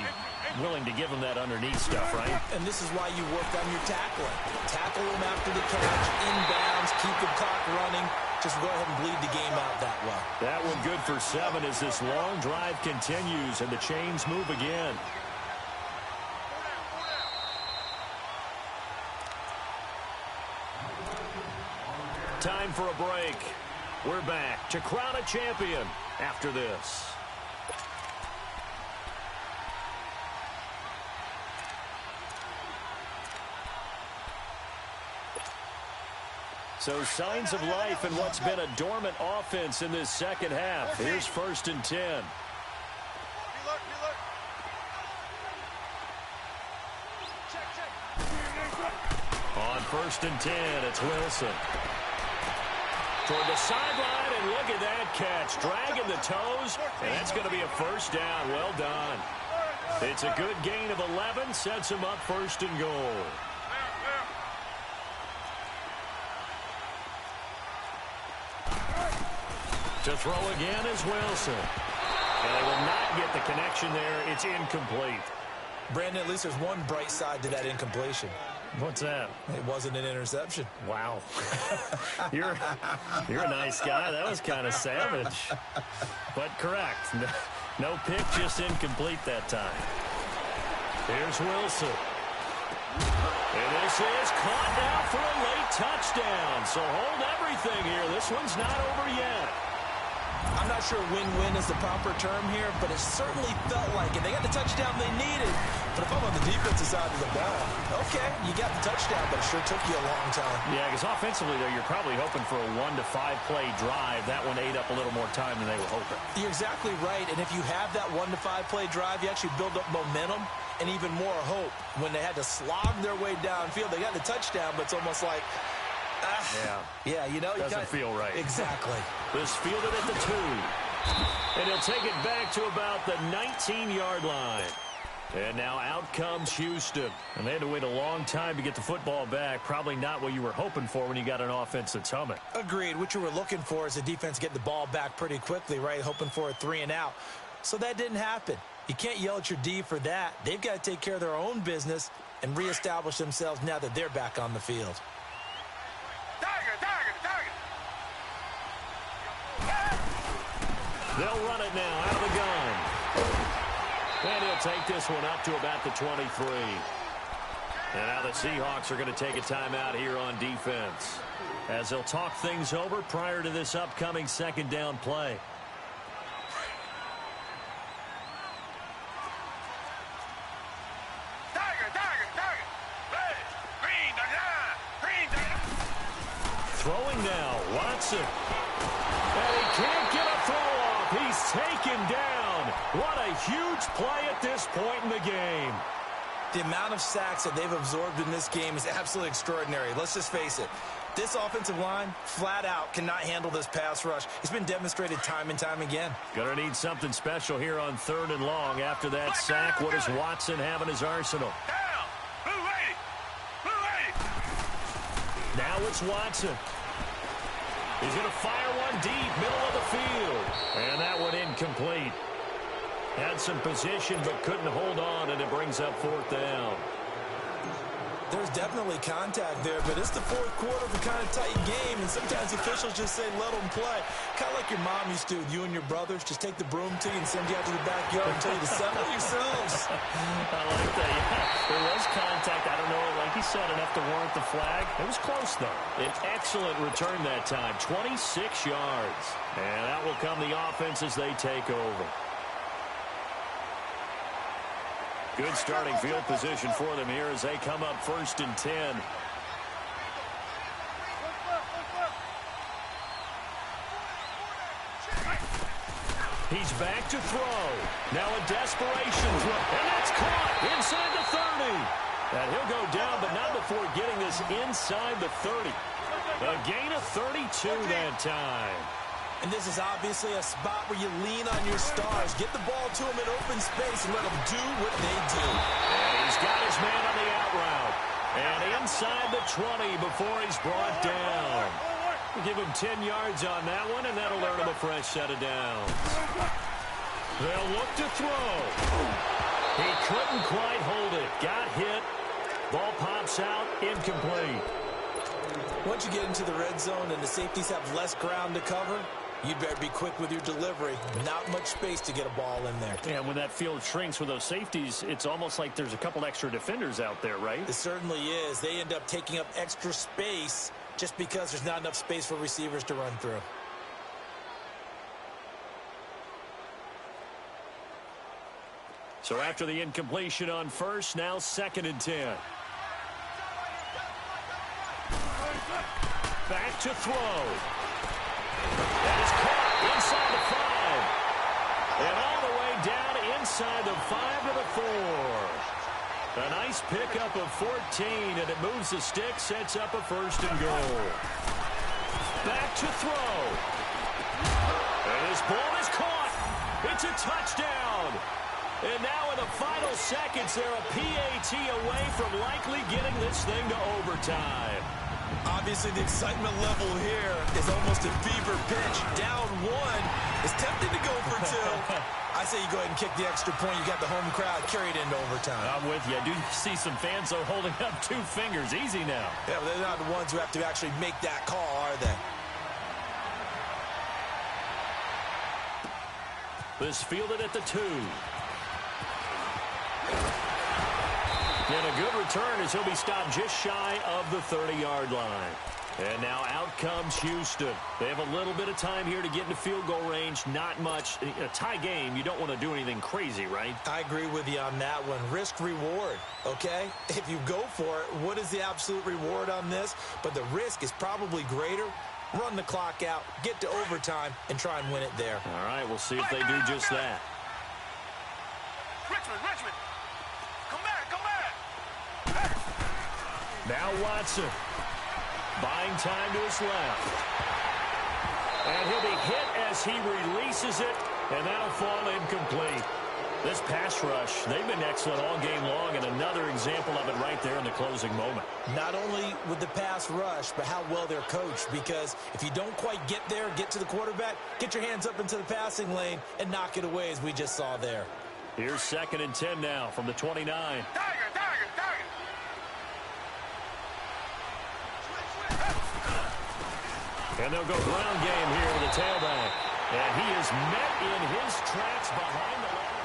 Willing to give him that underneath stuff, right? And this is why you work on your tackling. Tackle him after the catch, inbounds, keep the clock running. Just go ahead and bleed the game out that way. That one good for 7 as this long drive continues and the chains move again. Time for a break. We're back to crown a champion after this. So signs of life in what's been a dormant offense in this second half. Here's 1st and 10. On 1st and 10, it's Wilson. Toward the sideline, and look at that catch. Dragging the toes, and that's going to be a 1st down. Well done. It's a good gain of 11, sets him up 1st and goal. To throw again is Wilson. And they will not get the connection there. It's incomplete. Brandon, at least there's one bright side to that incompletion. What's that? It wasn't an interception. Wow. You're a nice guy. That was kind of savage. But correct. No pick, just incomplete that time. Here's Wilson. And this is caught now for a late touchdown. So hold everything here. This one's not over yet. I'm not sure win-win is the proper term here, but it certainly felt like it. They got the touchdown they needed. But if I'm on the defensive side of the ball, okay, you got the touchdown, but it sure took you a long time. Yeah, because offensively, though, you're probably hoping for a 1 to 5 play drive. That one ate up a little more time than they were hoping. You're exactly right, and if you have that 1 to 5 play drive, you actually build up momentum and even more hope. When they had to slog their way downfield, they got the touchdown, but it's almost like, yeah, you know. Doesn't feel right. Exactly. This fielded at the 2. And he'll take it back to about the 19-yard line. And now out comes Houston. And they had to wait a long time to get the football back. Probably not what you were hoping for when you got an offense that's humming. Agreed. What you were looking for is the defense getting the ball back pretty quickly, right? Hoping for a 3 and out. So that didn't happen. You can't yell at your D for that. They've got to take care of their own business and reestablish themselves now that they're back on the field. They'll run it now out of the gun. And he'll take this one up to about the 23. And now the Seahawks are going to take a timeout here on defense, as they'll talk things over prior to this upcoming 2nd down play. Throwing now, Watson. And he can't get a throw off. He's taken down. What a huge play at this point in the game. The amount of sacks that they've absorbed in this game is absolutely extraordinary. Let's just face it. This offensive line, flat out, cannot handle this pass rush. It's been demonstrated time and time again. Gonna need something special here on 3rd and long. After that sack, what does Watson have in his arsenal? Now it's Watson. He's going to fire one deep, middle of the field. And that one incomplete. Had some position, but couldn't hold on, and it brings up 4th down. There's definitely contact there, but it's the 4th quarter of a kind of tight game, and sometimes officials just say, let them play. Kind of like your mom used to with you and your brothers. Just take the broom to you and send you out to the backyard and tell you to settle yourselves. I like that. Yeah, there was contact. I don't know, like he said, enough to warrant the flag. It was close, though. An excellent return that time, 26 yards. And that will come the offense as they take over. Good starting field position for them here as they come up 1st and 10. He's back to throw. Now a desperation throw. And that's caught inside the 30. And he'll go down, but not before getting this inside the 30. A gain of 32 that time. And this is obviously a spot where you lean on your stars. Get the ball to them in open space and let them do what they do. inside the 20 before he's brought down. We'll give him 10 yards on that one, and that'll earn him a fresh set of downs. They'll look to throw. He couldn't quite hold it. Got hit. Ball pops out. Incomplete. Once you get into the red zone and the safeties have less ground to cover, you'd better be quick with your delivery. Not much space to get a ball in there. Yeah, when that field shrinks with those safeties, it's almost like there's a couple extra defenders out there, right? It certainly is. They end up taking up extra space just because there's not enough space for receivers to run through. So after the incompletion on first, now 2nd and 10. Back to throw. That is caught inside the 5. And all the way down inside the 5 to the 4. A nice pickup of 14, and it moves the stick, sets up a 1st and goal. Back to throw. And this ball is caught. It's a touchdown. And now in the final seconds, they're a PAT away from likely getting this thing to overtime. Obviously, the excitement level here is almost a fever pitch. Down 1. It's tempting to go for 2. I say you go ahead and kick the extra point. You got the home crowd carried into overtime. I'm with you. I do see some fans, though, holding up 2 fingers. Easy now. Yeah, but they're not the ones who have to actually make that call, are they? This fielded at the 2. And a good return as he'll be stopped just shy of the 30-yard line. And now out comes Houston. They have a little bit of time here to get into field goal range. Not much. A tie game, you don't want to do anything crazy, right? I agree with you on that one. Risk-reward, okay? If you go for it, what is the absolute reward on this? But the risk is probably greater. Run the clock out, get to overtime, and try and win it there. All right, we'll see if they do just that. Richmond. Come back. Now Watson. Buying time to his left. And he'll be hit as he releases it, and that'll fall incomplete. This pass rush, they've been excellent all game long, and another example of it right there in the closing moment. Not only with the pass rush, but how well they're coached, because if you don't quite get there, get to the quarterback, get your hands up into the passing lane and knock it away as we just saw there. Here's 2nd and 10 now from the 29. Tiger. And they'll go ground game here with the tailback. And he is met in his tracks behind the line.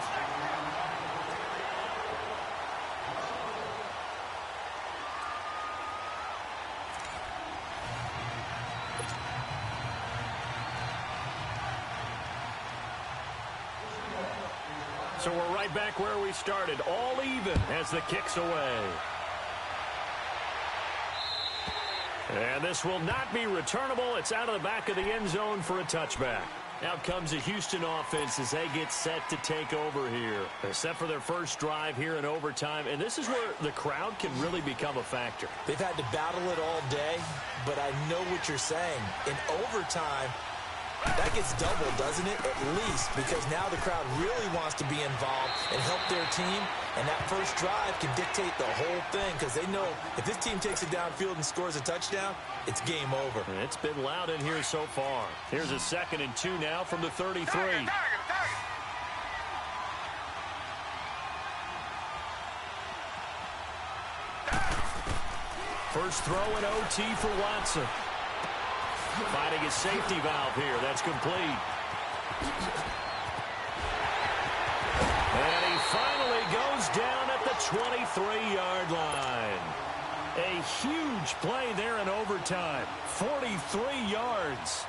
So we're right back where we started, all even as the kick's away. And this will not be returnable. It's out of the back of the end zone for a touchback. Out comes the Houston offense as they get set to take over here. They're set for their first drive here in overtime, and this is where the crowd can really become a factor. They've had to battle it all day, but I know what you're saying. In overtime, that gets doubled, doesn't it? At least, because now the crowd really wants to be involved and help their team, and that first drive can dictate the whole thing because they know if this team takes it downfield and scores a touchdown, it's game over. And it's been loud in here so far. Here's a 2nd and 2 now from the 33. First throw in OT for Watson. Finding his safety valve here. That's complete. And he finally goes down at the 23-yard line. A huge play there in overtime. 43 yards.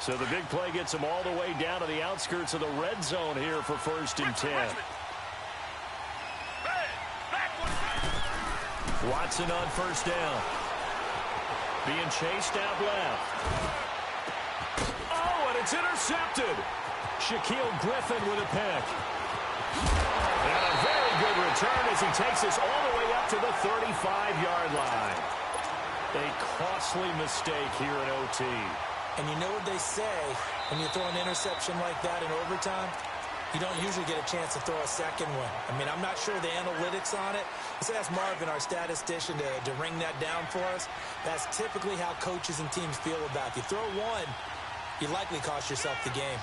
So the big play gets him all the way down to the outskirts of the red zone here for 1st and 10. Watson on 1st down. Being chased out left. Oh, and it's intercepted. Shaquille Griffin with a pick. And a very good return as he takes us all the way up to the 35-yard line. A costly mistake here in OT. And you know what they say when you throw an interception like that in overtime? You don't usually get a chance to throw a second one. I mean, I'm not sure the analytics on it. Let's ask Marvin, our statistician, to ring that down for us. That's typically how coaches and teams feel about it. If you throw one, you likely cost yourself the game.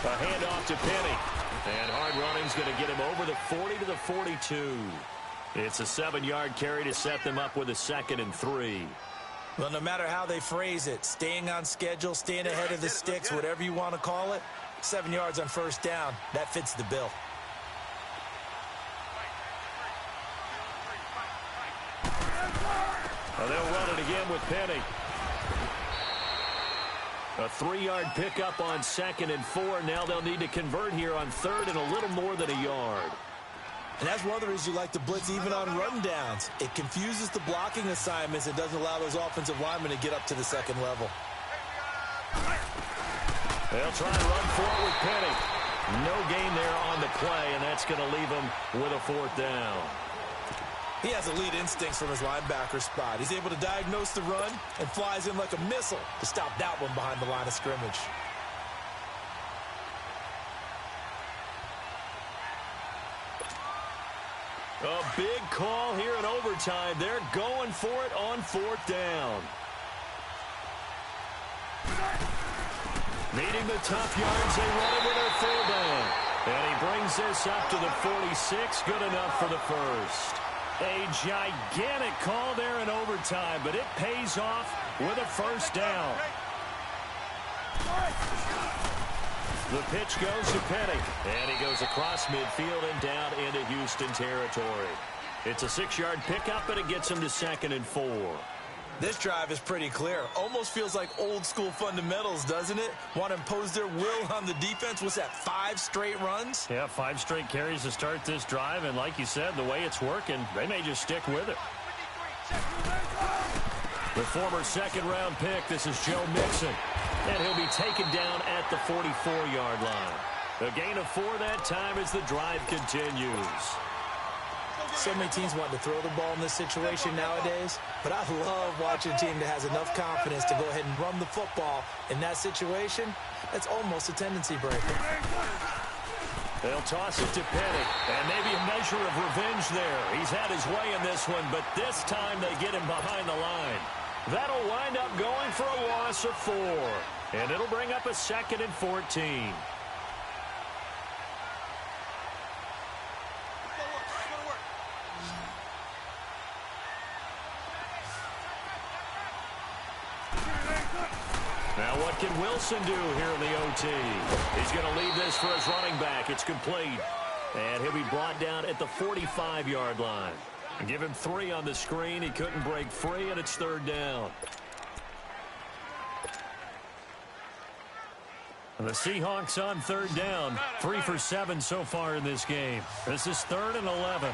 A handoff to Penny. And hard running's going to get him over the 40 to the 42. It's a 7-yard carry to set them up with a 2nd and 3. Well, no matter how they phrase it, staying on schedule, staying ahead of the sticks, whatever you want to call it, 7 yards on first down, that fits the bill. Well, they'll run it again with Penny. A 3-yard pickup on 2nd and 4. Now they'll need to convert here on 3rd and a little more than a yard. And that's one of the reasons you like to blitz even on rundowns. It confuses the blocking assignments. It doesn't allow those offensive linemen to get up to the second level. They'll try and run forward with Penny. No gain there on the play, and that's going to leave them with a 4th down. He has elite instincts from his linebacker spot. He's able to diagnose the run and flies in like a missile to stop that one behind the line of scrimmage. A big call here in overtime. They're going for it on 4th down. Needing the tough yards, they run it with a 4th down. And he brings this up to the 46. Good enough for the first. A gigantic call there in overtime, but it pays off with a 1st down. The pitch goes to Penny, and he goes across midfield and down into Houston territory. It's a 6-yard pickup, but it gets him to 2nd and 4. This drive is pretty clear. Almost feels like old school fundamentals, doesn't it? Want to impose their will on the defense. What's that, 5 straight runs? Yeah, 5 straight carries to start this drive, and like you said, the way it's working, they may just stick with it. The former 2nd-round pick, this is Joe Mixon, and he'll be taken down at the 44-yard line. A gain of 4 that time as the drive continues. So many teams want to throw the ball in this situation nowadays, but I love watching a team that has enough confidence to go ahead and run the football. In that situation, that's almost a tendency breaker. They'll toss it to Penny, and maybe a measure of revenge there. He's had his way in this one, but this time they get him behind the line. That'll wind up going for a loss of 4, and it'll bring up a 2nd and 14. Now what can Wilson do here in the OT? He's going to leave this for his running back. It's complete. And he'll be brought down at the 45-yard line. Give him 3 on the screen. He couldn't break free, and it's 3rd down. And the Seahawks on 3rd down. 3 for 7 so far in this game. This is 3rd and 11.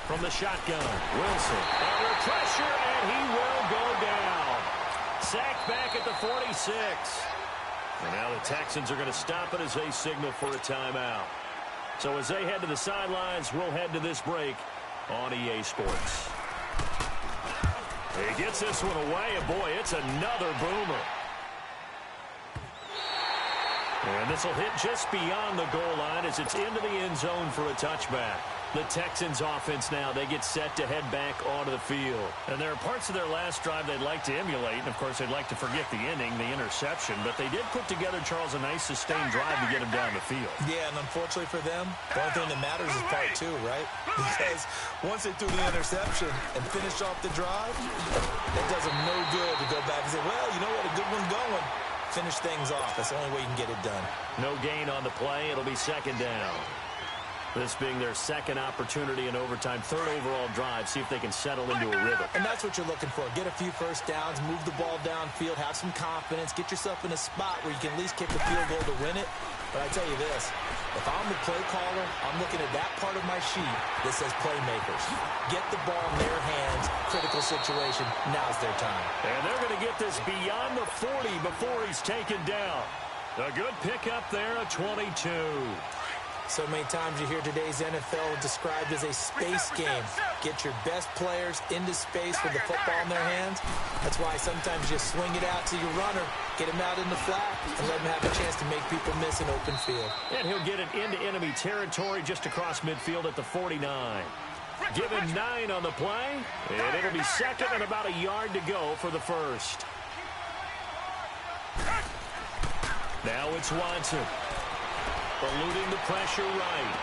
From the shotgun, Wilson under pressure, and he will go down. Sacked back at the 46. And now the Texans are going to stop it as they signal for a timeout. So as they head to the sidelines, we'll head to this break on EA Sports. He gets this one away, and boy, it's another boomer. And this will hit just beyond the goal line as it's into the end zone for a touchback. The Texans offense now, they get set to head back onto the field. And there are parts of their last drive they'd like to emulate. And, of course, they'd like to forget the inning, the interception. But they did put together, Charles, a nice sustained drive to get them down the field. Yeah, and unfortunately for them, the only thing that matters is part 2, right? Because once they threw the interception and finished off the drive, that does them no good to go back and say, well, you know what, a good one going. Finish things off. That's the only way you can get it done. No gain on the play. It'll be 2nd down. This being their 2nd opportunity in overtime, 3rd overall drive, see if they can settle into a rhythm. And that's what you're looking for. Get a few first downs, move the ball downfield, have some confidence, get yourself in a spot where you can at least kick the field goal to win it. But I tell you this, if I'm the play caller, I'm looking at that part of my sheet that says playmakers. Get the ball in their hands, critical situation, now's their time. And they're going to get this beyond the 40 before he's taken down. A good pickup there, a 22. So many times you hear today's NFL described as a space game. Get your best players into space with the football in their hands. That's why sometimes you swing it out to your runner, get him out in the flat, and let him have a chance to make people miss an open field. And he'll get it into enemy territory just across midfield at the 49. Given 9 on the play, and it'll be second and about a yard to go for the first. Now it's Watson. Eluding the pressure right.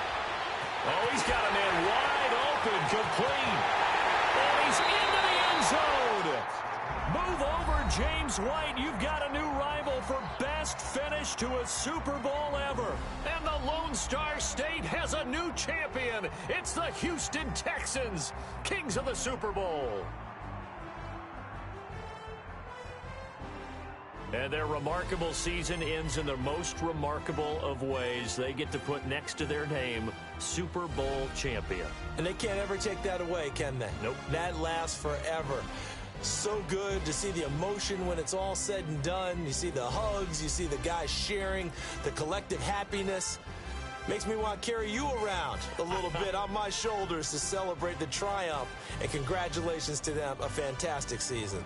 Oh, he's got a man wide open, complete. And he's into the end zone. Move over, James White. You've got a new rival for best finish to a Super Bowl ever. And the Lone Star State has a new champion. It's the Houston Texans, kings of the Super Bowl. And their remarkable season ends in the most remarkable of ways. They get to put next to their name, Super Bowl champion. And they can't ever take that away, can they? Nope. That lasts forever. So good to see the emotion when it's all said and done. You see the hugs, you see the guys sharing, the collective happiness. Makes me want to carry you around a little bit on my shoulders to celebrate the triumph. And congratulations to them, a fantastic season.